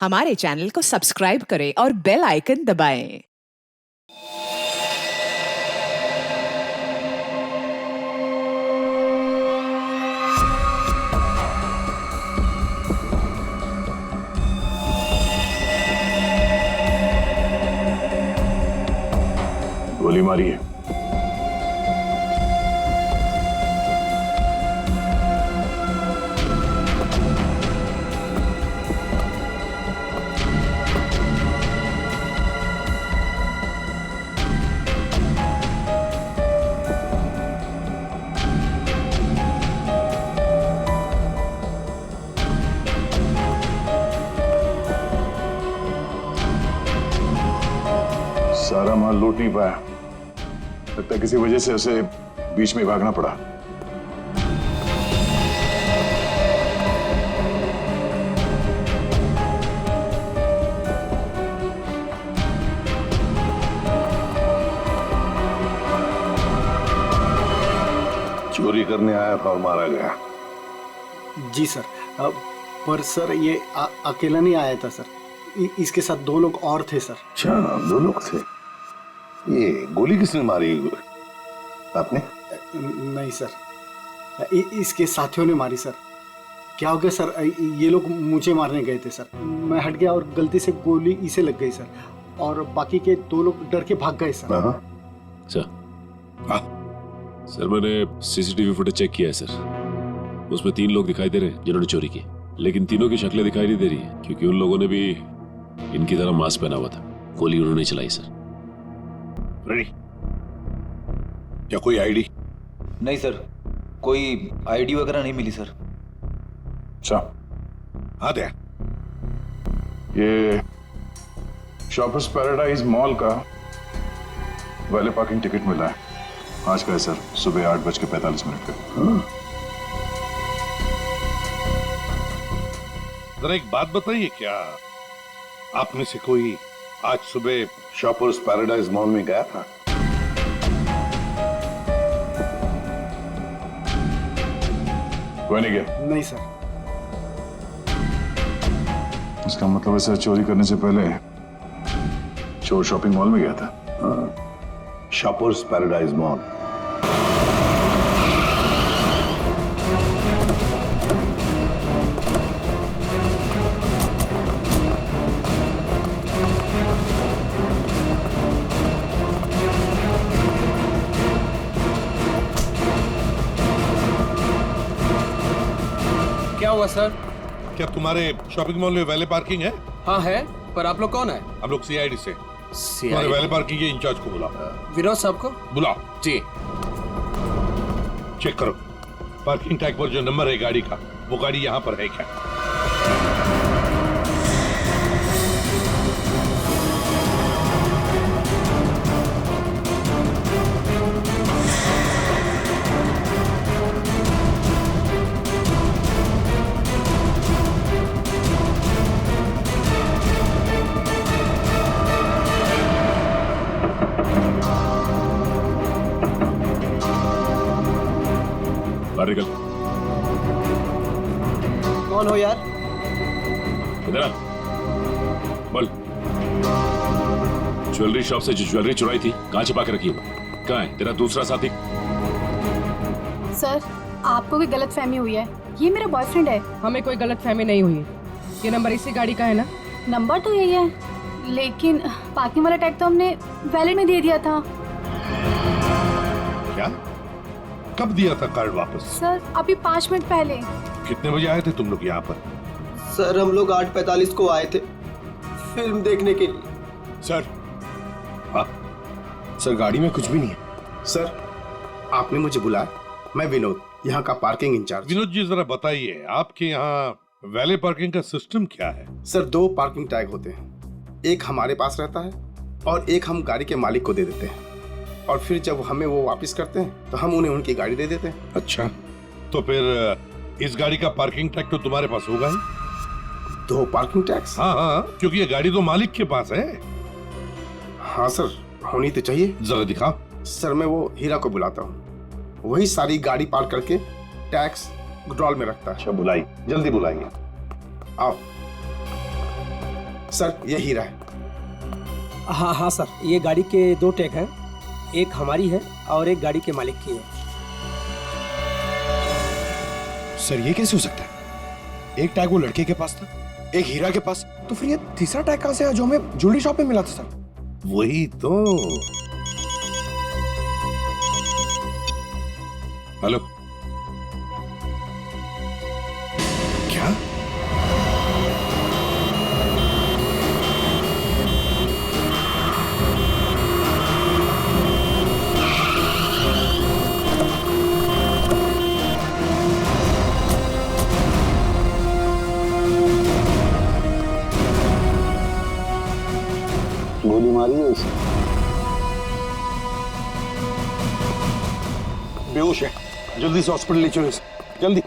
हमारे चैनल को सब्सक्राइब करें और बेल आइकन दबाएं। गोली मारी है। सारा माल लूट नहीं पाया, लगता है किसी वजह से उसे बीच में भागना पड़ा। चोरी करने आया था और मारा गया। जी सर, पर सर ये अकेला नहीं आया था सर, इसके साथ 2 लोग और थे सर। अच्छा, 2 लोग थे। ये गोली किसने मारी? आपने? नहीं सर, इसके साथियों ने मारी सर। क्या हो गया सर, ये लोग मुझे मारने गए थे सर, मैं हट गया और गलती से गोली इसे लग गई सर, और बाकी के 2 लोग डर के भाग गए सर। सर मैंने सीसीटीवी फुटेज चेक किया है सर, उसमें 3 लोग दिखाई दे रहे हैं जिन्होंने चोरी की, लेकिन तीनों की शक्लें दिखाई नहीं दे रही है क्योंकि उन लोगों ने भी इनकी तरह मास्क पहना हुआ था। गोली उन्होंने चलाई सर। रेडी? क्या कोई आईडी? नहीं सर, कोई आईडी वगैरह नहीं मिली सर। अच्छा, हाँ दे। ये शॉपर्स पैराडाइज मॉल का वैले पार्किंग टिकट मिला है, आज का है सर, सुबह 8:45 पे। जरा एक बात बताइए, क्या आप में से कोई आज सुबह शॉपर्स पैराडाइज मॉल में गया था? कोई नहीं गया? नहीं सर। इसका मतलब है चोरी करने से पहले चोर शॉपिंग मॉल में गया था। Shoppers paradise mall. क्या हुआ सर? क्या तुम्हारे शॉपिंग मॉल में वैले पार्किंग है? हाँ है, पर आप लोग कौन है? हम लोग सीआईडी से। तुम्हारे वैले पार्किंग के इंचार्ज को बुलाओ। विनोद साहब को बुलाओ। जी। चेक करो पार्किंग टैग पर जो नंबर है गाड़ी का, वो गाड़ी यहाँ पर है क्या? निकल। कौन हो यार? इधर आ। बोल। ज्वेलरी शॉप से जो ज्वेलरी चुराई थी कहाँ छिपा के रखी हो? कहाँ है तेरा दूसरा साथी? सर, आपको कोई गलतफहमी हुई है, ये मेरा बॉयफ्रेंड है। हमें कोई गलतफहमी नहीं हुई है, ये नंबर इसी गाड़ी का है ना? नंबर तो यही है, लेकिन पार्किंग वाला टैग तो हमने वैलेट में दे दिया था। क्या? कब दिया था कार्ड वापस? सर, अभी 5 मिनट पहले। कितने बजे आए थे तुम लोग यहाँ पर? सर, हम लोग 8:45 को आए थे फिल्म देखने के लिए। सर, हाँ सर गाड़ी में कुछ भी नहीं है। सर, आपने मुझे बुलाया, मैं विनोद, यहाँ का पार्किंग इंचार्ज। विनोद जी जरा बताइए, आपके यहाँ वैले पार्किंग का सिस्टम क्या है? सर, 2 पार्किंग टैग होते हैं, एक हमारे पास रहता है और एक हम गाड़ी के मालिक को दे देते हैं, और फिर जब हमें वो वापस करते हैं तो हम उन्हें उनकी गाड़ी दे देते हैं। अच्छा, तो फिर इस गाड़ी का पार्किंग टैग तो तुम्हारे पास होगा ही? 2 पार्किंग टैक्स? हाँ हाँ, क्योंकि ये गाड़ी तो मालिक के पास है। हाँ सर, होनी तो चाहिए। जरा दिखाओ। सर, मैं वो हीरा को बुलाता हूँ, वही सारी गाड़ी पार्क करके टैक्स ड्रॉल में रखता है। अच्छा, बुलाई, जल्दी बुलाइए। आप सर ये हीरा है। हाँ हाँ सर, ये गाड़ी के 2 टैग हैं, एक हमारी है और एक गाड़ी के मालिक की है। सर ये कैसे हो सकता है? एक टैग वो लड़के के पास था, एक हीरा के पास, तो फिर ये तीसरा टैग कहां से आया जो हमें ज्वेलरी शॉप में मिला था सर? वही तो। हेलो, क्या? गोली मारी है उसे? बेहोश है, जल्दी से हॉस्पिटल ले चलो इसे, जल्दी।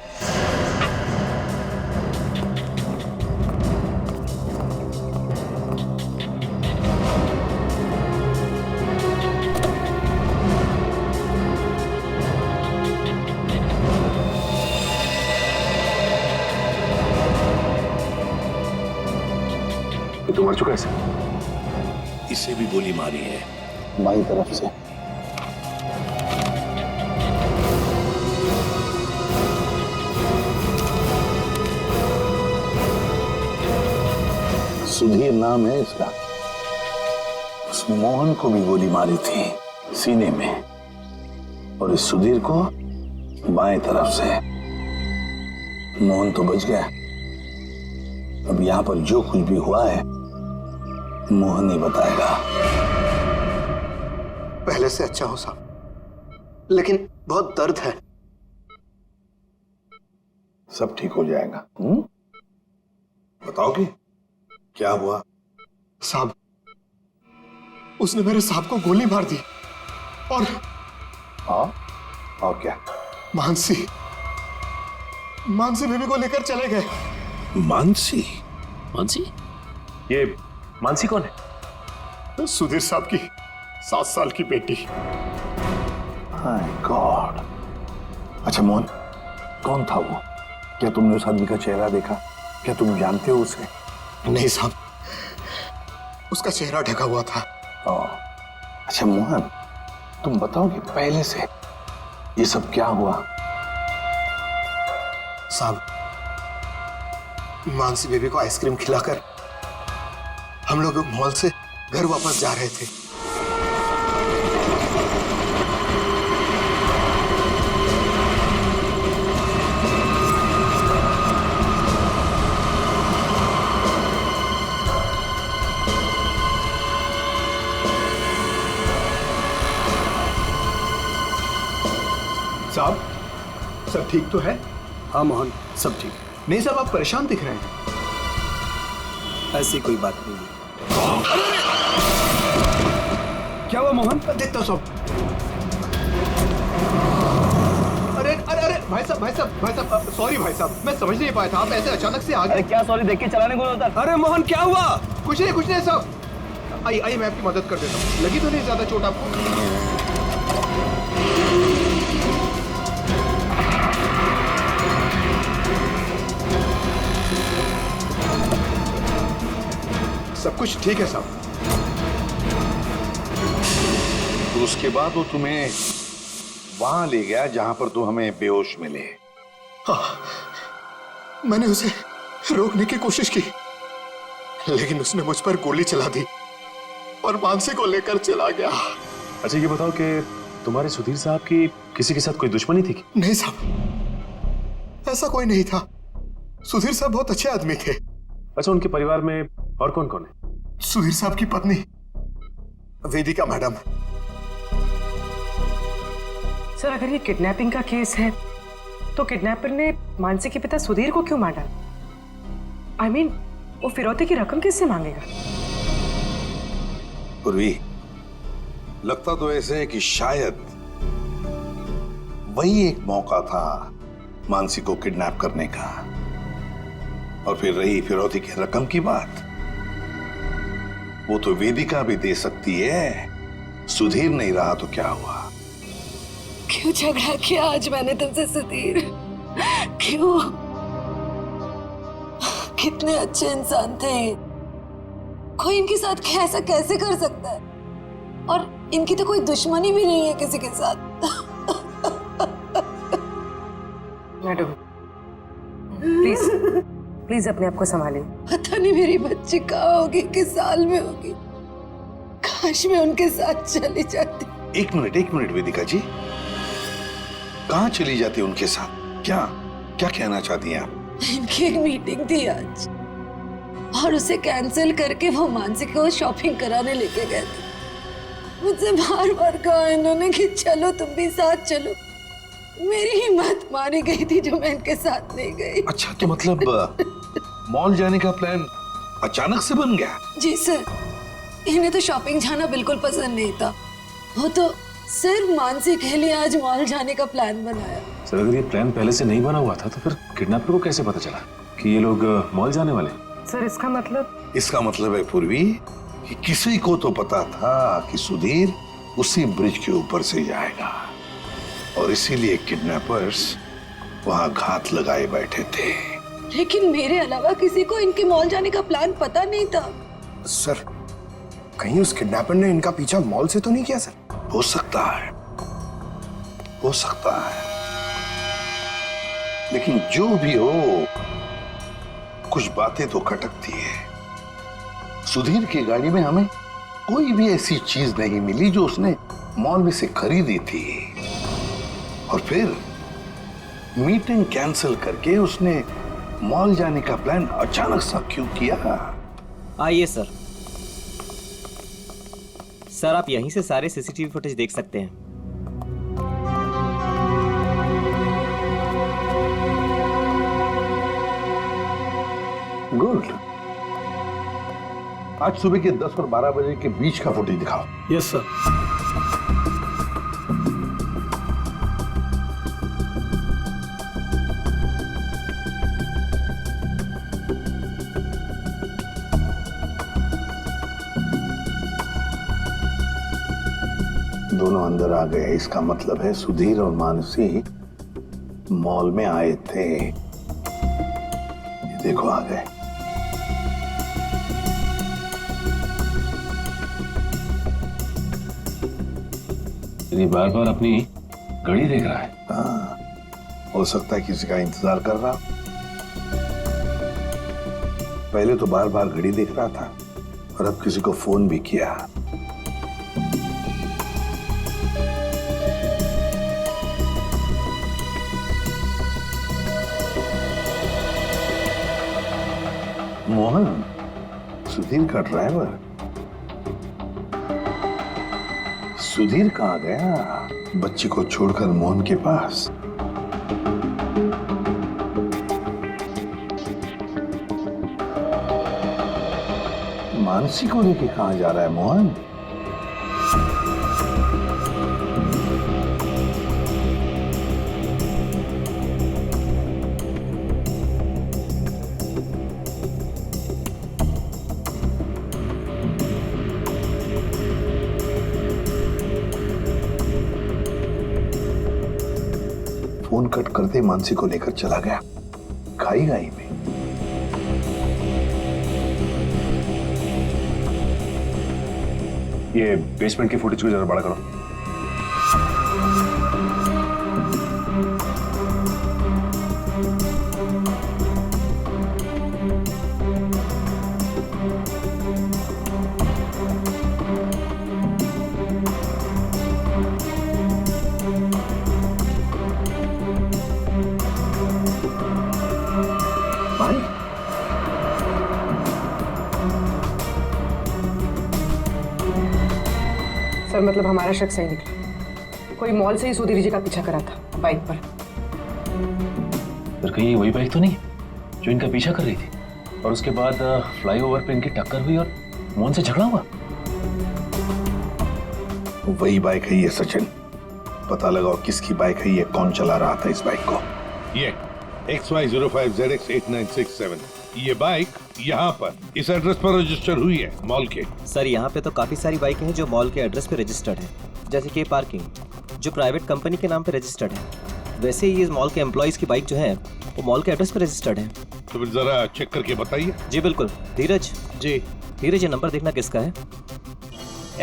तो मर चुका है सर। इसे भी गोली मारी है। बाई तरफ से। सुधीर नाम है इसका। उस मोहन को भी गोली मारी थी सीने में, और इस सुधीर को बाएं तरफ से। मोहन तो बच गया। अब यहां पर जो कुछ भी हुआ है मोहन ही बताएगा। पहले से अच्छा हो साहब, लेकिन बहुत दर्द है। सब ठीक हो जाएगा। बताओगे क्या हुआ? साहब, उसने मेरे साहब को गोली मार दी और और क्या? मानसी बेबी को लेकर चले गए। मानसी? मानसी? ये मानसी कौन है? सुधीर साहब की 7 साल की बेटी। हाय गॉड। अच्छा मोहन, कौन था वो? क्या तुमने उस आदमी का चेहरा देखा? क्या तुम जानते हो उसे? नहीं साहब, उसका चेहरा ढका हुआ था। अच्छा मोहन, तुम बताओगे पहले से ये सब क्या हुआ? साहब, मानसी बेबी को आइसक्रीम खिलाकर हम लोग मॉल से घर वापस जा रहे थे। साहब, सब ठीक तो है? हाँ मोहन, सब ठीक। नहीं साहब, आप परेशान दिख रहे हैं। ऐसी कोई बात नहीं है। क्या हुआ मोहन? देखता हूं सब। अरे अरे अरे भाई साहब, सॉरी भाई साहब, मैं समझ नहीं पाया था, आप ऐसे अचानक से आ गए। अरे क्या सॉरी, देख के चलाने को होता। अरे मोहन क्या हुआ? कुछ नहीं साहब। आइए मैं आपकी मदद कर देता हूँ। लगी तो नहीं ज्यादा चोट आपको? सब कुछ ठीक है साहब। तो उसके बाद वो तुम्हें वहां ले गया जहां पर तुम हमें बेहोश मिले। हाँ, मैंने उसे रोकने की कोशिश की, लेकिन उसने मुझ पर गोली चला दी और मानसी को लेकर चला गया। अच्छा ये बताओ कि तुम्हारे सुधीर साहब की किसी के साथ कोई दुश्मनी थी? नहीं साहब, ऐसा कोई नहीं था। सुधीर साहब बहुत अच्छे आदमी थे। अच्छा, उनके परिवार में और कौन कौन है? सुधीर साहब की पत्नी वेदिका मैडम। सर अगर ये किडनैपिंग का केस है तो किडनैपर ने मानसी के पिता सुधीर को क्यों मार डाला? I mean, वो फिरौती की रकम किससे मांगेगा? पूर्वी, लगता तो ऐसे है कि शायद वही एक मौका था मानसी को किडनैप करने का। और फिर रही फिरौती की रकम की बात, वो तो वेदिका भी दे सकती है। सुधीर नहीं रहा तो क्या हुआ? क्यों झगड़ा किया आज मैंने तुमसे सुधीर? क्यों? कितने अच्छे इंसान थे, कोई इनके साथ ऐसा कैसे कर सकता है? और इनकी तो कोई दुश्मनी भी नहीं है किसी के साथ। मैडम प्लीज प्लीज अपने आप को संभालिए। पता नहीं मेरी बच्ची कहाँ होगी, किस साल में होगी। काश मैं उनके साथ चली जाती। एक मिनट वेदिका जी, कहाँ चली जाती उनके साथ? क्या क्या कहना चाहती हैं आप? इनकी एक मीटिंग थी आज और उसे कैंसिल करके वो मानसी को शॉपिंग कराने लेके गए थे। मुझसे बार बार कहा इन्होंने कि चलो तुम भी साथ चलो। मेरी हिम्मत मारी गई थी जो मैं इनके साथ नहीं गई। अच्छा, तो मतलब मॉल जाने का प्लान अचानक से बन गया? जी सर, इन्हें तो शॉपिंग जाना बिल्कुल पसंद नहीं था। वो तो सिर्फ मानसी के लिए आज मॉल जाने का प्लान बनाया। सर, अगर ये प्लान पहले से नहीं बना हुआ था तो फिर किडनैपर को कैसे पता चला कि ये लोग मॉल जाने वाले? सर इसका मतलब है पूर्वी कि किसी को तो पता था कि सुधीर उसी ब्रिज के ऊपर से जाएगा और इसीलिए किडनैपर्स वहां घात लगाए बैठे थे। लेकिन मेरे अलावा किसी को इनके मॉल जाने का प्लान पता नहीं था। सर, कहीं उस किडनैपर ने इनका पीछा मॉल से तो नहीं किया? सर, हो सकता है, हो सकता है, लेकिन जो भी हो कुछ बातें तो खटकती है। सुधीर की गाड़ी में हमें कोई भी ऐसी चीज नहीं मिली जो उसने मॉल में से खरीदी थी, और फिर मीटिंग कैंसिल करके उसने मॉल जाने का प्लान अचानक सा क्यों किया? आइए सर। सर, आप यहीं से सारे सीसीटीवी फुटेज देख सकते हैं। गुड। आज सुबह के 10 और 12 बजे के बीच का फुटेज दिखाओ। Yes sir. दोनों अंदर आ गए, इसका मतलब है सुधीर और मानसी मॉल में आए थे। ये देखो आ गए। ये बार बार अपनी घड़ी देख रहा है। हाँ, हो सकता है किसी का इंतजार कर रहा। पहले तो बार बार घड़ी देख रहा था और अब किसी को फोन भी किया। मोहन, सुधीर का ड्राइवर। सुधीर कहाँ गया? बच्ची को छोड़कर मोहन के पास। मानसी को लेके कहाँ जा रहा है मोहन? फोन कट करते मानसी को लेकर चला गया खाई गाई में। ये बेसमेंट की फुटेज को जरा बड़ा करो। सर, मतलब हमारा शक सही निकला। कोई मॉल से ही सुधीर जी का पीछा करा था बाइक पर। फिर कहीं वही बाइक तो नहीं जो इनका पीछा कर रही थी और उसके बाद फ्लाईओवर पे इनकी टक्कर हुई और मोहन से झगड़ा हुआ? वही बाइक है ये सचिन। पता लगाओ किसकी बाइक है ये, कौन चला रहा था इस बाइक को। ये XY05ZX8967 ये बाइक यहाँ पर इस एड्रेस पर रजिस्टर हुई है मॉल के। सर, यहाँ पे तो काफी सारी बाइकें हैं जो मॉल के एड्रेस पे रजिस्टर्ड है, जैसे कि पार्किंग जो प्राइवेट कंपनी के नाम पे रजिस्टर्ड है। वैसे ही ये मॉल के एम्प्लॉइज की बाइक जो है वो मॉल के एड्रेस पे रजिस्टर्ड है। तो फिर जरा चेक करके बताइए। जी बिल्कुल। धीरज जी, धीरज, ये नंबर देखना किसका है?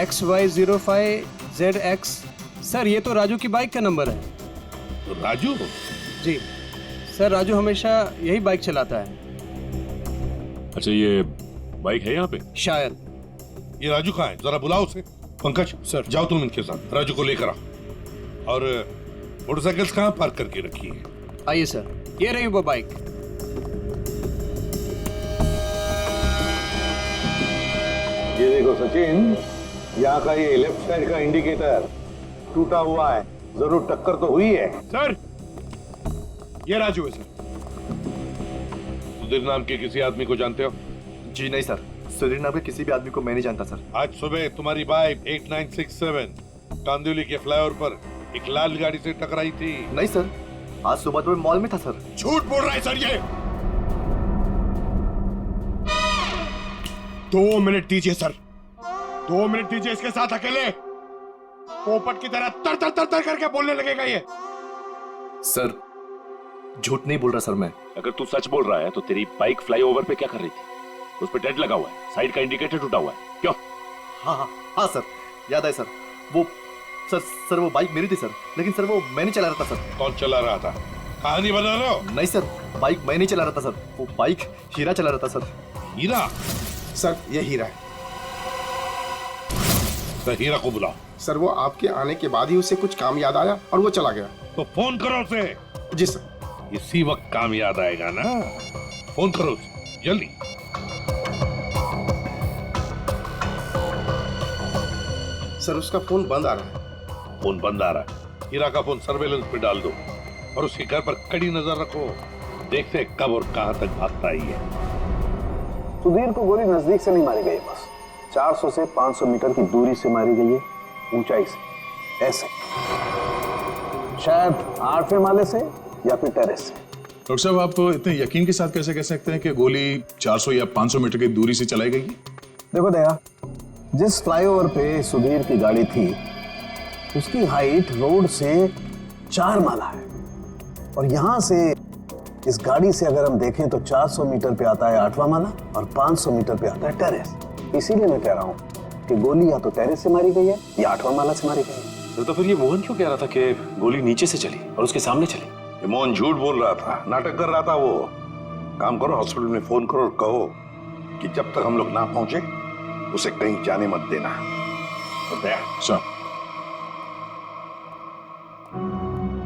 XY05ZX। सर ये तो राजू की बाइक का नंबर है। तो राजू? जी सर, राजू हमेशा यही बाइक चलाता है। अच्छा, ये बाइक है यहाँ पे? शायद। ये राजू कहाँ है? जरा बुलाओ उसे। पंकज सर, जाओ तुम इनके साथ, राजू को लेकर आओ। और मोटरसाइकिल्स कहाँ पार्क करके रखी है? आइए सर, ये रही वो बाइक। ये देखो सचिन, यहाँ का ये लेफ्ट साइड का इंडिकेटर टूटा हुआ है, जरूर टक्कर तो हुई है। सर, ये राजू है सर। सुधीर नाम के किसी आदमी को जानते हो? जी नहीं सर, सुधीर नाम के किसी भी आदमी को मैं नहीं जानता सर। आज सुबह तुम्हारी बाइक 8967 कांदिवली के फ्लाईओवर पर एक लाल गाड़ी से टकराई थी। नहीं सर, आज सुबह तो मैं मॉल में था सर। झूठ बोल रहा है सर ये। 2 मिनट दीजिए सर, 2 मिनट दीजिए। इसके साथ अकेले पोपट की तरह तर तर तर तर करके बोलने लगेगा ये। सर झूठ नहीं बोल रहा सर मैं। अगर तू सच बोल रहा है तो तेरी बाइक फ्लाईओवर पे क्या कर रही थी? उस पे डेंट लगा हुआ है, साइड का इंडिकेटर टूटा हुआ है, क्यों? हाँ सर, याद है सर। वो सर वो बाइक मेरी थी सर, लेकिन सर वो मैं नहीं चला रहा था सर। कौन चला रहा था? कहानी बना रहे हो? नहीं सर, बाइक मैं नहीं चला रहा था सर, वो बाइक हीरा चला रहा था सर। हीरा? सर ये हीरा है। तो हीरा को बुलाओ। सर वो आपके आने के बाद ही उसे कुछ काम याद आया और वो चला गया। तो फोन करो उसे। जी सर। इसी वक्त काम याद आएगा ना, फोन करो उसे जल्दी। सर उसका फोन बंद आ रहा है। फोन बंद आ रहा है? हीरा का फोन सर्वेलेंस पे डाल दो और उसके घर पर कड़ी नजर रखो। देखते हैं कब और कहां तक भागता ही है। सुधीर को गोली नजदीक से नहीं मारी गई, बस 400 से 500 मीटर की दूरी से मारी गई है, ऊंचाई से, ऐसे शायद 8वें माले से या फिर टेरेस से। डॉक्टर साहब, आप इतने यकीन के साथ कैसे कह सकते हैं कि गोली 400 या 500 मीटर की दूरी से चलाई गई? देखो दया, जिस फ्लाईओवर पे सुधीर की गाड़ी थी उसकी हाइट रोड से 4 माला है, और यहां से इस गाड़ी से अगर हम देखें तो 400 मीटर पे आता है 8वां माला और 500 मीटर पे आता है टेरेस। इसीलिए मैं कह रहा हूं कि गोली या तो टेरेस से मारी गई है या 8वां माला से मारी गई है। तो फिर ये मोहन क्यों कह रहा था कि गोली नीचे से चली और उसके सामने चली? ये मोहन झूठ बोल रहा था, नाटक कर रहा था वो। काम करो, हॉस्पिटल में फोन करो और कहो कि जब तक हम लोग ना पहुंचे उसे कहीं जाने मत देना। सर,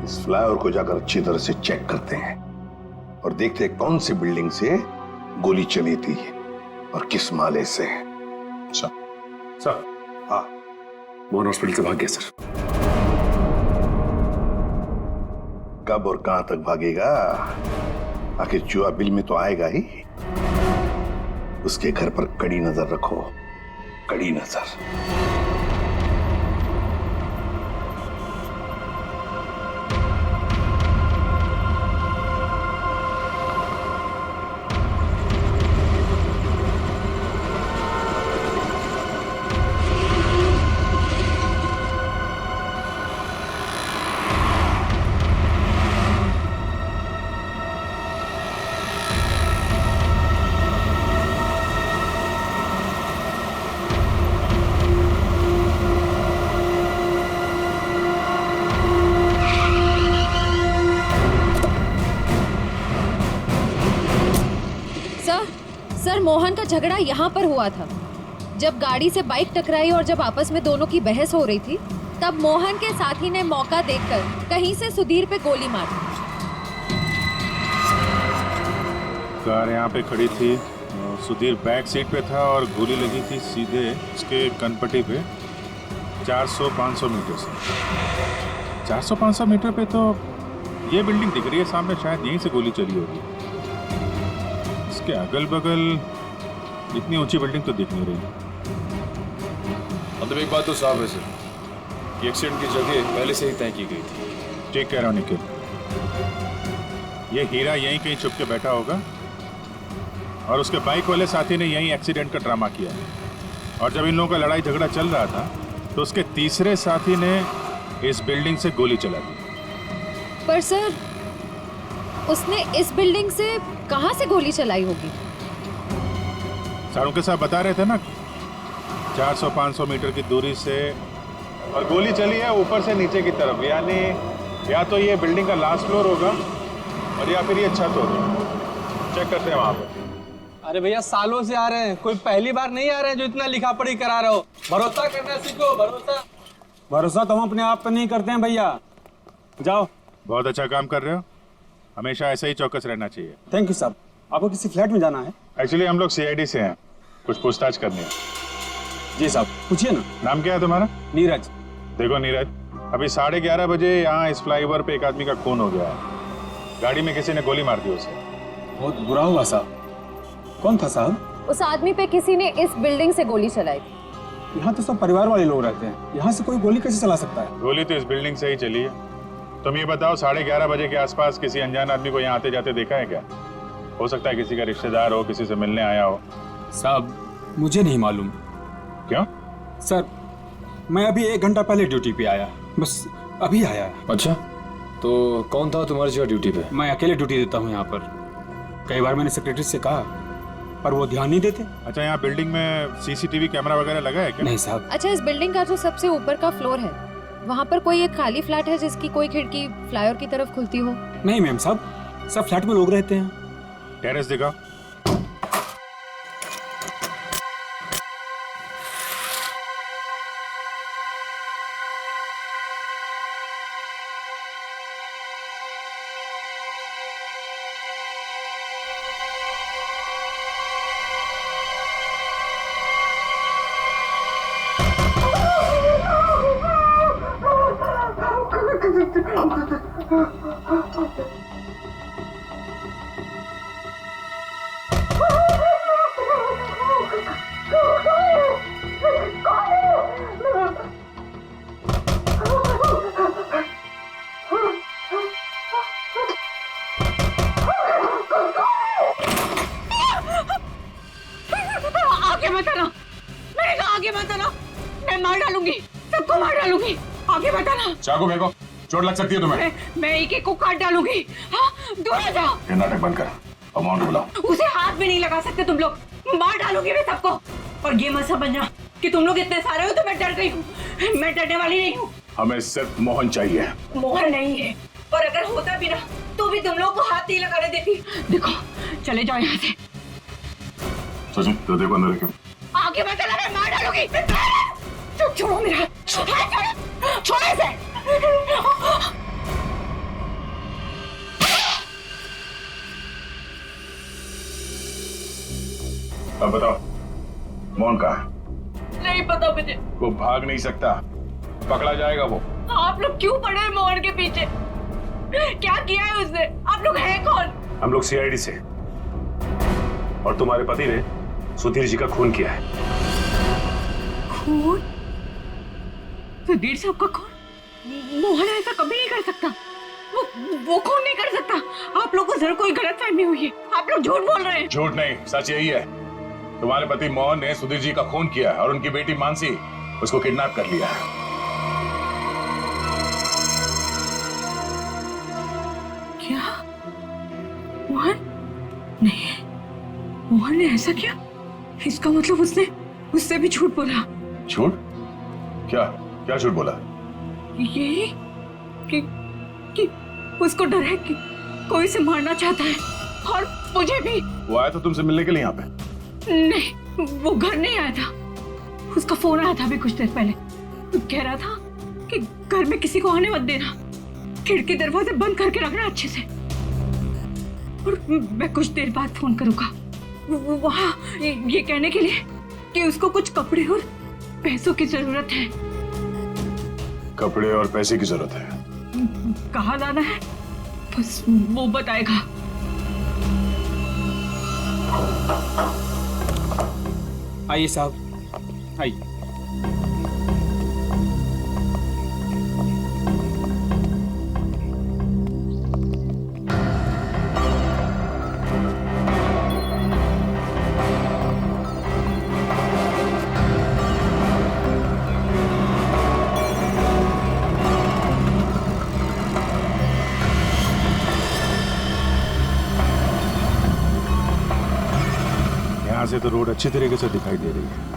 इस फ्लाईओवर को जाकर अच्छी तरह से चेक करते हैं और देखते हैं कौन सी बिल्डिंग से गोली चली थी और किस माले से। सर, हाँ, मोहन हॉस्पिटल से भाग गया सर। कब और कहां तक भागेगा? आखिर चुहा बिल में तो आएगा ही। उसके घर पर कड़ी नजर रखो, कड़ी नजर। सर मोहन का झगड़ा यहाँ पर हुआ था। जब गाड़ी से बाइक टकराई और जब आपस में दोनों की बहस हो रही थी, तब मोहन के साथी ने मौका देखकर कहीं से सुधीर पे गोली मार दी। कार यहाँ पे खड़ी थी, सुधीर बैक सीट पे था और गोली लगी थी सीधे उसके कनपट्टी पे 400-500 मीटर से। 400-500 मीटर पे तो ये बिल्डिंग दिख रही है सामने, शायद यहीं से गोली चली होगी। इसके अगल बगल इतनी ऊंची बिल्डिंग तो दिख नहीं रही। मतलब एक बात तो साफ है सर, ये एक्सीडेंट की जगह पहले से ही तय की गई थी। ठीक कह रहा हूँ निखिल, ये हीरा यहीं कहीं छुप के बैठा होगा और उसके बाइक वाले साथी ने यहीं एक्सीडेंट का ड्रामा किया है। और जब इन लोगों का लड़ाई झगड़ा चल रहा था तो उसके तीसरे साथी ने इस बिल्डिंग से गोली चला दी। पर सर, उसने इस बिल्डिंग से कहां से गोली चलाई होगी? सारों के साथ बता रहे थे ना 400-500 मीटर की दूरी से, और गोली चली है ऊपर से नीचे की तरफ, यानी या तो ये बिल्डिंग का लास्ट फ्लोर होगा और या फिर ये छत होगी। चेक करते हैं वहां पर। अरे भैया सालों से आ रहे हैं, कोई पहली बार नहीं आ रहे हैं जो इतना लिखा पढ़ी करा रहे हो। भरोसा करना सीखो, भरोसा। भरोसा तो हम अपने आप पे नहीं करते हैं भैया। जाओ। बहुत अच्छा काम कर रहे हो, हमेशा ऐसा ही चौकस रहना चाहिए। थैंक यू साहब। आपको किसी फ्लैट में जाना है? एक्चुअली हम लोग सीआईडी से हैं, कुछ पूछताछ करनी है। जी साहब, पूछिए ना। नाम क्या है तुम्हारा? नीरज। देखो नीरज, अभी 11:30 बजे यहाँ इस फ्लाईओवर पे एक आदमी का खून हो गया है। गाड़ी में किसी ने गोली मार दी उसे। बहुत बुरा हुआ साहब। कौन था साहब? उस आदमी पे किसी ने इस बिल्डिंग से गोली चलाई। यहाँ तो सब परिवार वाले लोग रहते हैं, यहाँ से कोई गोली कैसे चला सकता है? गोली तो इस बिल्डिंग से ही चली है। तुम ये बताओ 11:30 बजे के आसपास किसी अनजान आदमी को यहाँ आते जाते देखा है क्या? हो सकता है किसी का रिश्तेदार हो, किसी से मिलने आया हो। साहब मुझे नहीं मालूम। क्यों? सर मैं अभी 1 घंटा पहले ड्यूटी पे आया, बस अभी आया। अच्छा, तो कौन था तुम्हारी जगह ड्यूटी पे? मैं अकेले ड्यूटी देता हूँ यहाँ पर। कई बार मैंने सेक्रेटरी से कहा पर वो ध्यान नहीं देते। अच्छा, यहाँ बिल्डिंग में सीसीटीवी कैमरा वगैरह लगा है क्या? नहीं साहब। अच्छा, इस बिल्डिंग का जो सबसे ऊपर का फ्लोर है, वहाँ पर कोई एक खाली फ्लैट है जिसकी कोई खिड़की फ्लाईओवर की तरफ खुलती हो? नहीं मैम साहब, सब फ्लैट में लोग रहते हैं। टेरेस दिखाओ। आगे मत आना, मैंने कहा आगे मत आना, मैं मार डालूंगी, सबको मार डालूंगी। आगे मत आना। चाकू फेंको, चोट लग सकती है तुम्हें। मैं एक एक को काट डालूंगी। हाँ, दूर हो जाओ। ये नाटक बंद कर, अमाउंट बुलाओ। उसे हाथ भी नहीं लगा सकते तुम लोग, मार डालूंगी मैं सबको। और ये मत समझना कि तुम लोग इतने सारे हो तो मैं डर गई हूँ, मैं डरने वाली नहीं हूँ। हमें सिर्फ मोहन चाहिए। मोहन नहीं है, और अगर होता भी ना तो भी तुम लोग को हाथ नहीं लगाने देती। देखो, चले जाओ यहाँ से। सच में? तो देखो अंदर रखो। आगे मत आना, मैं मार डालूंगी। चुप, छोड़ो मेरा हाथ, छोड़ो, छोड़ो इसे। अब बताओ मोहन कहाँ है? नहीं पता मुझे। वो भाग नहीं सकता, पकड़ा जाएगा वो। आप लोग क्यों पड़े हैं मोहन के पीछे? क्या किया है उसने? आप लोग हैं कौन? हम लोग सीआईडी से, और तुम्हारे पति ने सुधीर जी का खून किया है। खून? सुधीर साहब का खून? मोहन ऐसा कभी नहीं कर सकता। वो खून नहीं कर सकता। आप लोग को जरूर कोई गलतफहमी हुई है, आप लोग झूठ बोल रहे हैं। झूठ नहीं, सच यही है। तुम्हारे पति मोहन ने सुधीर जी का खून किया है और उनकी बेटी मानसी उसको किडनैप कर लिया है। क्या? मोहन? नहीं, मोहन ने ऐसा किया? इसका मतलब उसने उससे भी झूठ बोला। झूठ? क्या क्या झूठ बोला? यही कि उसको डर है कि कोई इसे मारना चाहता है, और मुझे भी। वो आया था तुमसे मिलने के लिए यहाँ पे? नहीं, वो घर नहीं आया था। उसका फोन आया था अभी कुछ देर पहले। वो कह रहा था कि घर में किसी को आने मत देना, खिड़की दरवाजे बंद करके रखना अच्छे से, और मैं कुछ देर बाद फोन करूंगा वहाँ ये कहने के लिए कि उसको कुछ कपड़े और पैसों की जरूरत है। कपड़े और पैसे की जरूरत है? कहाँ लाना है बस वो बताएगा। आइए साहब, आइए। से तो रोड अच्छी तरीके से दिखाई दे रही है।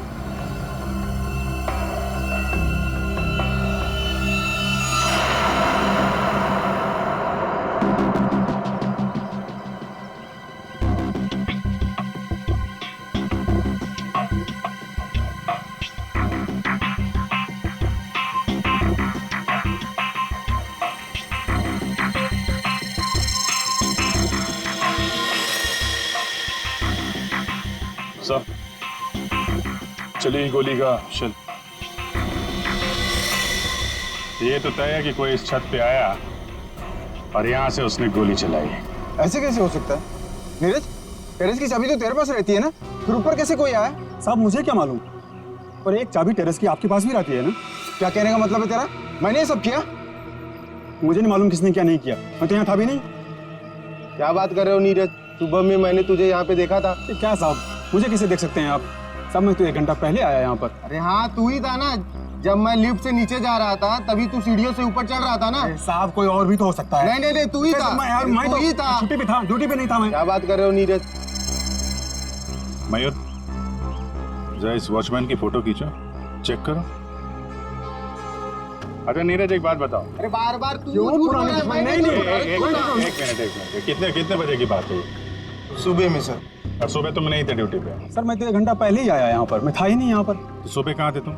सर, चली गोली का शल। ये तो तय है कि कोई इस छत पे आया और यहाँ से उसने गोली चलाई। ऐसे कैसे हो सकता है? नीरज, टेरेस की चाबी तो तेरे पास रहती है ना, फिर ऊपर कैसे कोई आया? साहब मुझे क्या मालूम, पर एक चाबी टेरेस की आपके पास भी रहती है ना। क्या कहने का मतलब है तेरा? मैंने ये सब किया? मुझे नहीं मालूम किसने क्या नहीं किया, मैं तो यहाँ था भी नहीं। क्या बात कर रहे हो नीरज? सुबह में मैंने तुझे यहाँ पे देखा था। क्या साहब, मुझे कैसे देख सकते हैं आप? साहब मैं तो 1 घंटा पहले आया यहाँ पर। अरे हाँ, तू ही था ना। जब मैं लिफ्ट से नीचे जा रहा था तभी तू सीढ़ियों से ऊपर चढ़ रहा था ना। साहब कोई और भी तो हो सकता है। नहीं, तू ही था। मैं तू ही था। छुट्टी पे था, ड्यूटी पे नहीं था मैं। क्या बात कर रहे हो नीरज? मयूर, जरा इस वॉचमैन की फोटो खींचो, चेक करो। अच्छा नीरज, एक बात बताओ। अरे बार तू एक मिनट, कितने बजे की बात है? सुबह में सर। और सुबह तुम नहीं थे ड्यूटी पे? सर मैं तो 1 घंटा पहले ही आया यहाँ पर, मैं था ही नहीं यहाँ पर। तो सुबह कहाँ थे तुम?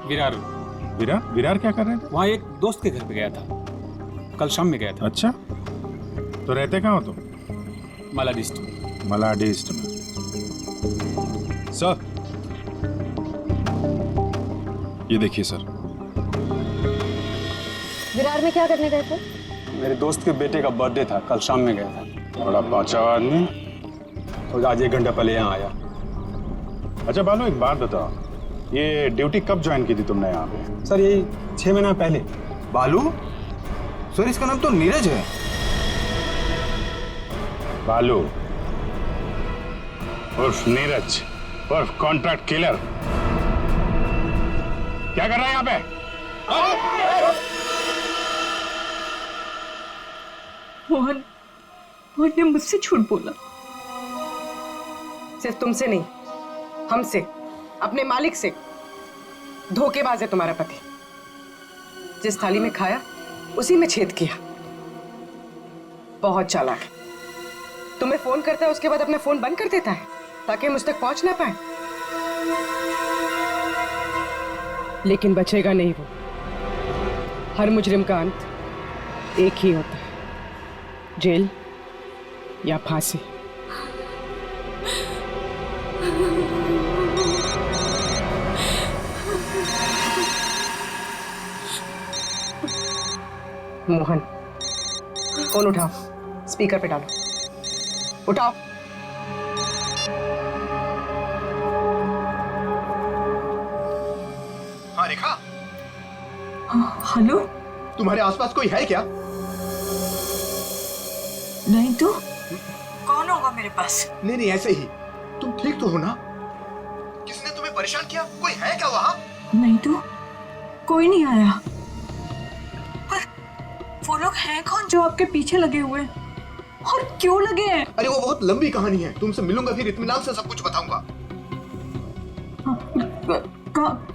विरार क्या कर रहे थे? वहाँ एक दोस्त के घर पे गया था, कल शाम में गया था। अच्छा, तो रहते कहाँ हो तुम? मलाडिस्ट में। सर, ये देखिए सर। विरार में क्या करने गए थे? मेरे दोस्त के बेटे का बर्थडे था, कल शाम में गया था। बड़ा पाँचा आदमी, तो आज 1 घंटा पहले यहाँ आया। अच्छा बालू, एक बात बताओ, ये ड्यूटी कब ज्वाइन की थी तुमने यहाँ पे? सर ये 6 महीना पहले। बालू? सर इसका नाम तो नीरज है। बालू उर्फ नीरज उर्फ कॉन्ट्रैक्ट किलर, क्या कर रहा है यहाँ पे? मोहन ने मुझसे झूठ बोला। सिर्फ तुमसे नहीं, हमसे, अपने मालिक से। धोखेबाज है तुम्हारा पति। जिस थाली में खाया उसी में छेद किया। बहुत चालाक है। तुम्हें फोन करता है, उसके बाद अपना फोन बंद कर देता है ताकि मुझ तक पहुंच ना पाए। लेकिन बचेगा नहीं वो। हर मुजरिम का अंत एक ही होता है, जेल या फांसी। मोहन, फोन उठाओ, स्पीकर पे डालो। उठाओ। हाँ रेखा। हेलो, तुम्हारे आसपास कोई है क्या? नहीं तो कौन होगा मेरे पास? नहीं, ऐसे ही। तुम ठीक तो हो ना? किसने तुम्हें परेशान किया? कोई है क्या वहाँ? नहीं तो कोई नहीं आया। पर वो लोग हैं कौन जो आपके पीछे लगे हुए हैं? और क्यों लगे हैं? अरे वो बहुत लंबी कहानी है, तुमसे मिलूंगा फिर इत्मीनान से सब कुछ बताऊंगा।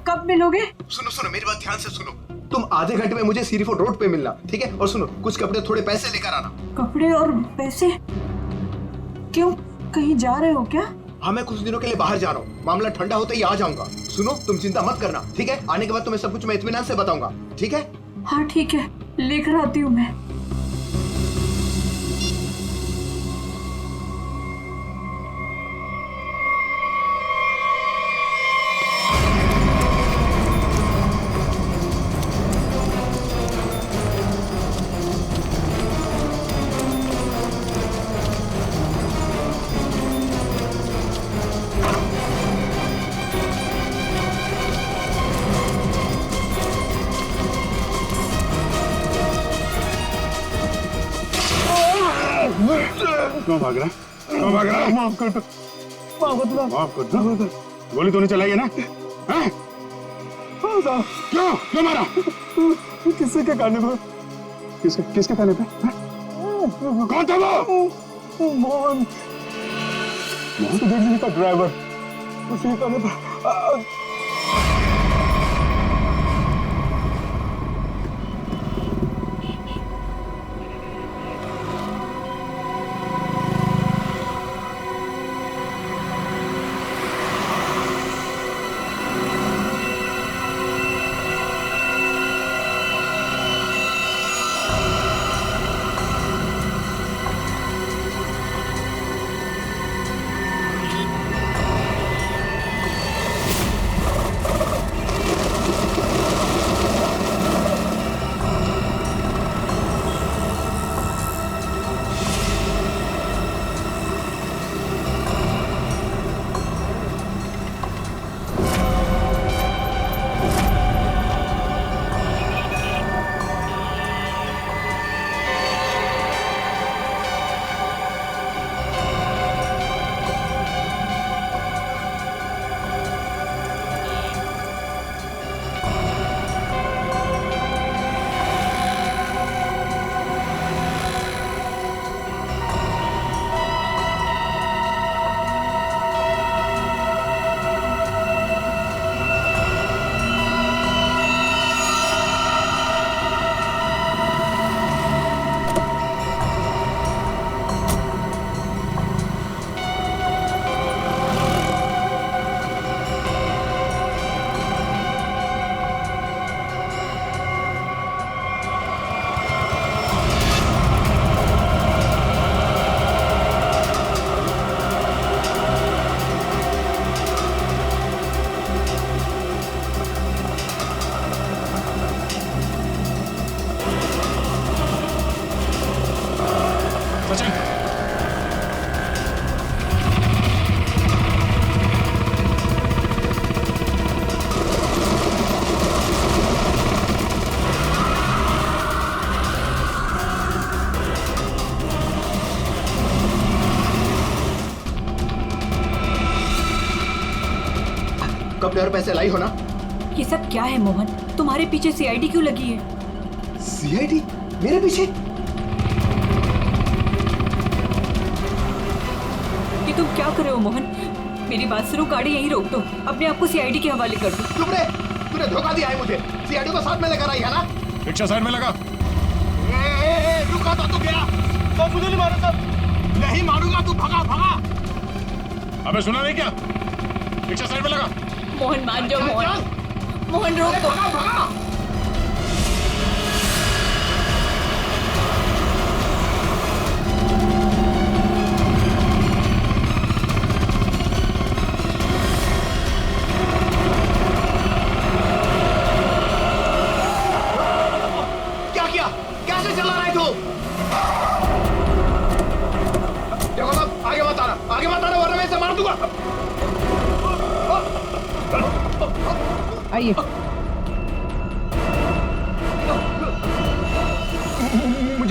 कब मिलोगे? सुनो मेरी बात ध्यान से सुनो। तुम आधे घंटे में मुझे सीरीफोर्ड रोड पे मिलना, ठीक है? और सुनो, कुछ कपड़े थोड़े पैसे लेकर आना। कपड़े और पैसे? क्यों, कहीं जा रहे हो क्या? हाँ, मैं कुछ दिनों के लिए बाहर जा रहा हूँ। मामला ठंडा होते ही आ जाऊंगा। सुनो, तुम चिंता मत करना, ठीक है? आने के बाद तुम्हें सब कुछ मैं इत्मीनान से बताऊंगा, ठीक है? हाँ ठीक है, लेकर आती हूँ मैं। क्यों भाग रहा? माफ कर दो। गोली तो नहीं चलाई है ना? क्यों मारा? किसके कहने पर? किसके कहने पे? कौन था वो? मोहन, सुधीर जी का ड्राइवर। कुछ नहीं करने पर कब और पैसे लाई हो ना? ये सब क्या है मोहन? तुम्हारे पीछे सीआईडी क्यों लगी है? सीआईडी मेरे पीछे? ये तुम क्या कर रहे हो मोहन? मेरी बात सुनो, गाड़ी यहीं रोक दो, अपने आप को सीआईडी के हवाले कर दो। चुप रे, तूने धोखा दिया है मुझे। सीआईडी को साथ में लेकर आई है ना? रिक्शा साइड में लगा। रुका तो गया तो मुझे नहीं मारूंगा। नहीं मारूंगा, तू भगा भगा। अबे सुना नहीं क्या? रिक्शा साइड में लगा। मोहन मान जाओ मोहन, मोहन रोक दो। क्या किया? कैसे चला रहा है तू? देखो साहब, आगे मत आना वरना मैं इसे मार दूंगा। आइए।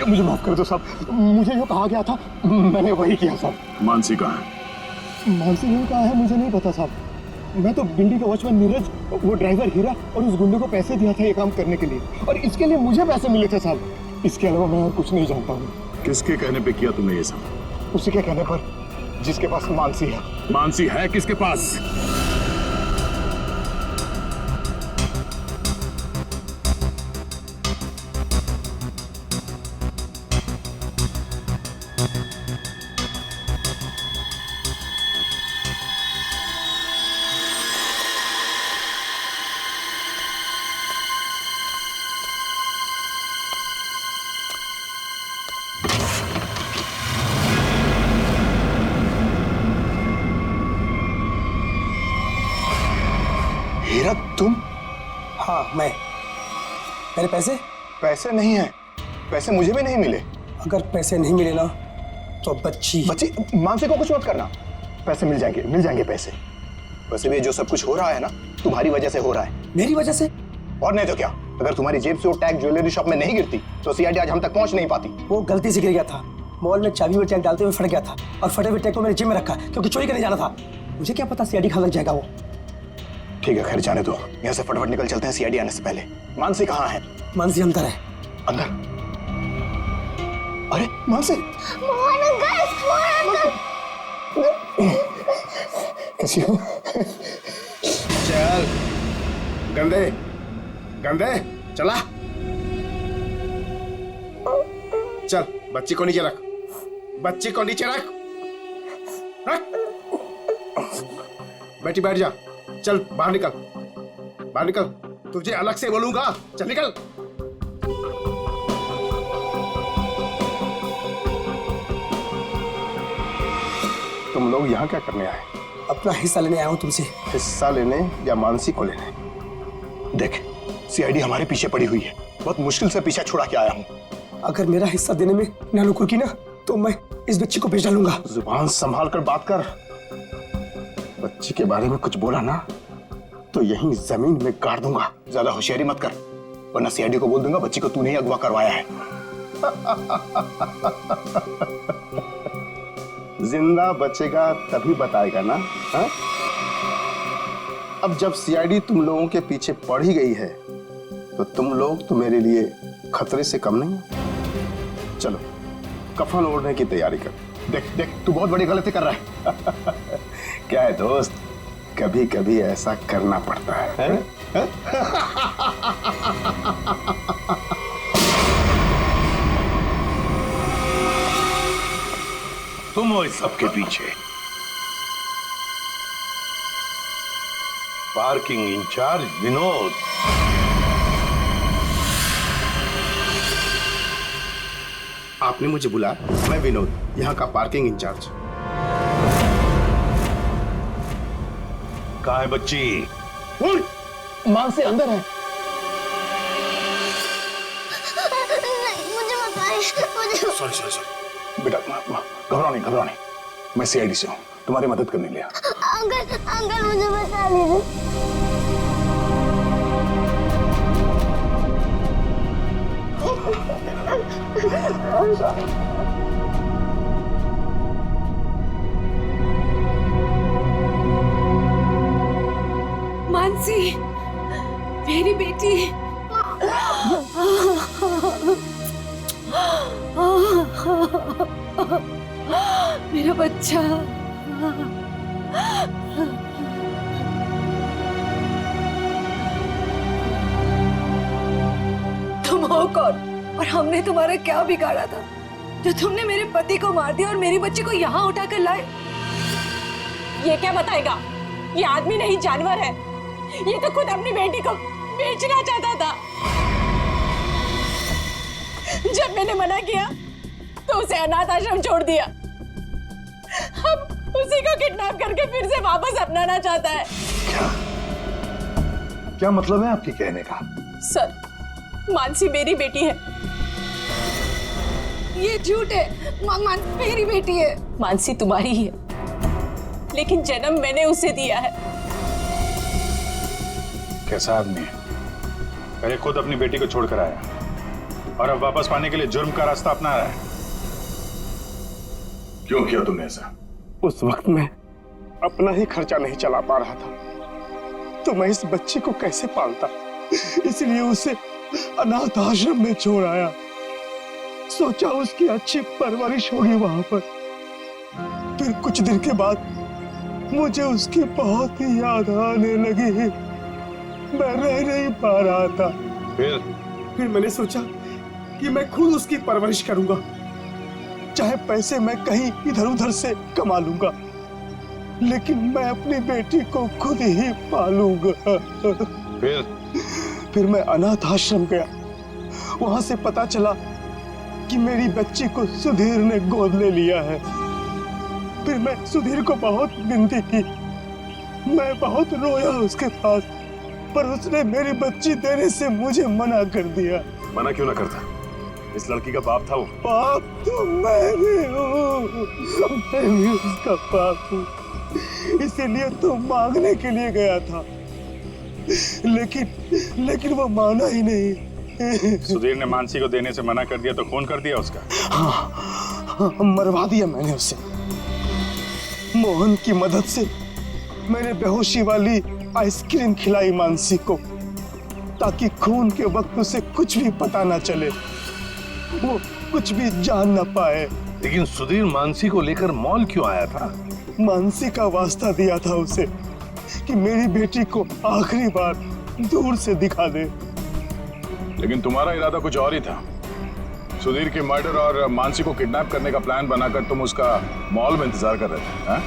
मुझे माफ कर दो साहब, मुझे जो कहा गया था मैंने वही किया साहब। मानसी कहाँ है? मानसी ने कहा है मुझे नहीं पता साहब। मैं तो गिंडी का वॉचमैन नीरज, वो ड्राइवर हीरा और उस गुंडे को पैसे दिया था ये काम करने के लिए, और इसके लिए मुझे पैसे मिले थे साहब। इसके अलावा मैं और कुछ नहीं जानता हूँ। किसके कहने पे किया तुमने ये सब? उसी के कहने पर, जिसके पास मानसी है। मानसी है किसके पास? हीरा तुम? हाँ मैं। मेरे पैसे? पैसे नहीं है, पैसे मुझे भी नहीं मिले। अगर पैसे नहीं मिले ना तो बच्ची मानसी को कुछ मत करना, पैसे मिल जाएंगे पैसे। वैसे भी जो सब कुछ हो रहा है ना तुम्हारी वजह से हो रहा है। मेरी वजह से? और नहीं तो क्या, अगर तुम्हारी जेब से वो टैग ज्वेलरी शॉप में नहीं गिरती तो सीआईडी आज हम तक पहुंच नहीं पाती। वो गलती से गिर गया था, मॉल में चाबी में टैग डालते हुए फट गया था, और फटे हुए टैग को मैंने जेब में रखा क्योंकि चोरी करने जाना था। मुझे क्या पता सीआईडी कहाँ लग जाएगा वो। ठीक है, खैर जाने दो, यहाँ से फटाफट निकल चलते हैं सीआईडी आने से पहले। मानसी कहाँ है? मानसी अंदर है। अंदर? अरे मानसी! कैसी हो? चल गंदे गंदे चला चल, बच्ची को नीचे रख, बच्ची को नीचे रख, रख। बेटी बैठ जा, चल बाहर निकल, बाहर निकल, तुझे अलग से बोलूंगा, चल निकल। तुम लोग यहाँ क्या करने आए? अपना हिस्सा लेने आया हूँ तुमसे। हिस्सा लेने या मानसी को लेने? देख, सीआईडी हमारे पीछे पड़ी हुई है, बहुत मुश्किल से पीछा छुड़ा के आया हूँ। अगर मेरा हिस्सा देने में नानुकुर की ना, तो मैं इस बच्ची को भेज डालूंगा। जुबान संभाल कर बात कर। बच्ची के बारे में कुछ बोला ना तो यहीं जमीन में गाड़ दूंगा। ज्यादा होशियारी मत कर, वरना सीआईडी को बोल दूंगा बच्ची को तूने ही अगवा करवाया है। जिंदा बचेगा तभी बताएगा ना, हा? अब जब सीआईडी तुम लोगों के पीछे पड़ ही गई है तो तुम लोग तो मेरे लिए खतरे से कम नहीं हो। चलो कफन ओढ़ने की तैयारी कर। देख देख, तू बहुत बड़ी गलती कर रहा है। क्या है दोस्त, कभी कभी ऐसा करना पड़ता है? तुम हो इस सबके पीछे। Parking in-charge Vinod. आपने मुझे बुलाया? मैं विनोद, यहाँ का पार्किंग इंचार्ज। कहाँ है बच्ची? मानसी अंदर है। नहीं, मुझे बताइए। सॉरी सॉरी सॉरी बेटा, घबराओ नहीं, घबराओ नहीं। मैं सीआईडी से हूँ, तुम्हारी मदद करने लिया। अंकल अंकल मुझे बचा लीजिए। मानसी, मेरी बेटी। मेरा बच्चा। तुम हो कौन और हमने तुम्हारा क्या बिगाड़ा था जो तुमने मेरे पति को मार दिया और मेरी बच्ची को यहाँ उठाकर लाए? ये क्या बताएगा? ये आदमी नहीं जानवर है। ये तो खुद अपनी बेटी को बेचना चाहता था। जब मैंने मना किया तो उसे अनाथ आश्रम छोड़ दिया। अब उसी को किडनैप करके फिर से वापस अपनाना चाहता है। क्या मतलब है आपके कहने का? सर, मानसी मेरी बेटी है। ये झूठ है। मेरी बेटी है। मानसी तुम्हारी ही है, लेकिन जन्म मैंने उसे दिया है। कैसा आदमी है? पहले खुद अपनी बेटी को छोड़कर आया और अब वापस पाने के लिए जुर्म का रास्ता अपना रहा है। क्यों किया तुमने ऐसा? उस वक्त मैं अपना ही खर्चा नहीं चला पा रहा था, तो मैं इस बच्चे को कैसे पालता, इसलिए उसे अनाथ आश्रम में छोड़ आया। सोचा उसकी अच्छी परवरिश होगी वहां पर। फिर कुछ दिन के बाद मुझे उसकी बहुत ही याद आने लगी। मैं रह नहीं पा रहा था। फिर मैंने सोचा कि मैं खुद उसकी परवरिश करूंगा। चाहे पैसे मैं कहीं इधर उधर से कमा लूंगा, लेकिन मैं अपनी बेटी को खुद ही पालूंगा। फिर मैं अनाथ आश्रम गया। वहां से पता चला कि मेरी बच्ची को सुधीर ने गोद ले लिया है। फिर मैं सुधीर को बहुत विनती की, मैं बहुत रोया उसके पास, पर उसने मेरी बच्ची देने से मुझे मना कर दिया। मना क्यों ना करता? इस लड़की का बाप था वो। बाप तो मैं भी हूँ, मैं भी उसका बाप हूँ, इसीलिए तो मांगने के लिए गया था, लेकिन वो माना ही नहीं। सुधीर ने मानसी को देने से मना कर दिया तो खून कर दिया उसका? हाँ, मरवा दिया मैंने उसे। मोहन की मदद से मैंने बेहोशी वाली आइसक्रीम खिलाई मानसी को, ताकि खून के वक्त उसे कुछ भी पता ना चले, वो कुछ भी जान ना पाए। लेकिन सुधीर मानसी को लेकर मॉल क्यों आया था? मानसी का वास्ता दिया था उसे कि मेरी बेटी को आखिरी बार दूर से दिखा दे। लेकिन तुम्हारा इरादा कुछ और ही था। सुधीर के मर्डर और मानसी को किडनैप करने का प्लान बनाकर तुम उसका मॉल में इंतजार कर रहे थे, हाँ?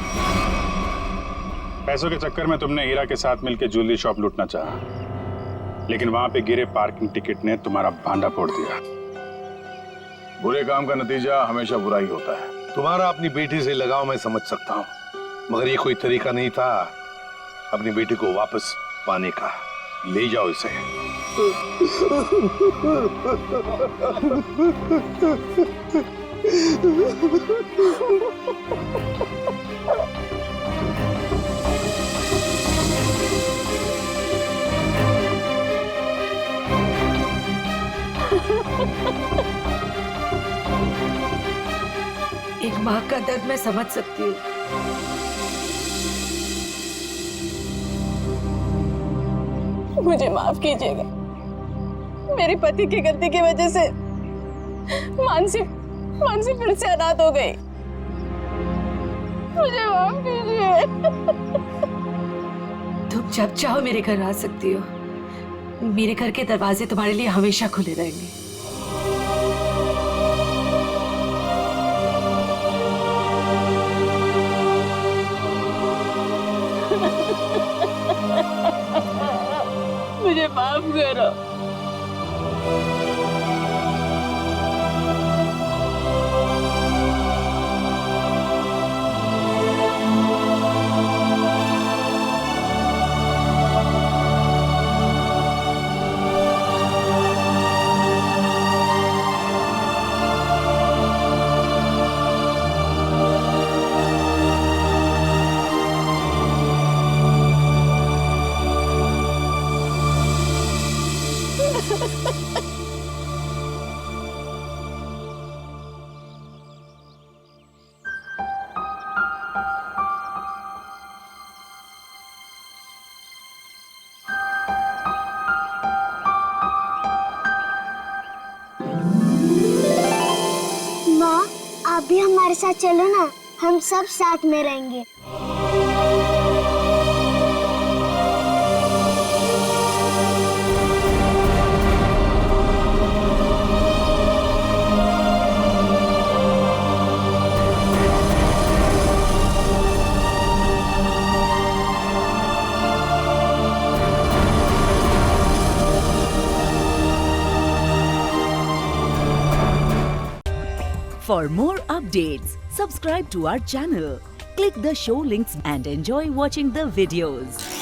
पैसों के चक्कर में तुमने हीरा के साथ मिलकर ज्वेलरी शॉप लूटना चाहा, लेकिन वहां पे गिरे पार्किंग टिकट ने तुम्हारा भांडा फोड़ दिया। बुरे काम का नतीजा हमेशा बुरा ही होता है। तुम्हारा अपनी बेटी से लगाव मैं समझ सकता हूँ, मगर ये कोई तरीका नहीं था अपनी बेटी को वापस पाने का। ले जाओ इसे। एक माँ का दर्द मैं समझ सकती हूँ। मुझे माफ कीजिएगा, मेरे पति की गलती की वजह से मानसी फिर से अनाथ हो गई। मुझे माफ कीजिए। तुम जब चाहो मेरे घर आ सकती हो। मेरे घर के दरवाजे तुम्हारे लिए हमेशा खुले रहेंगे। मुझे माफ करो। माँ, आप भी हमारे साथ चलो ना, हम सब साथ में रहेंगे। For more updates, subscribe to our channel, click the show links and enjoy watching the videos.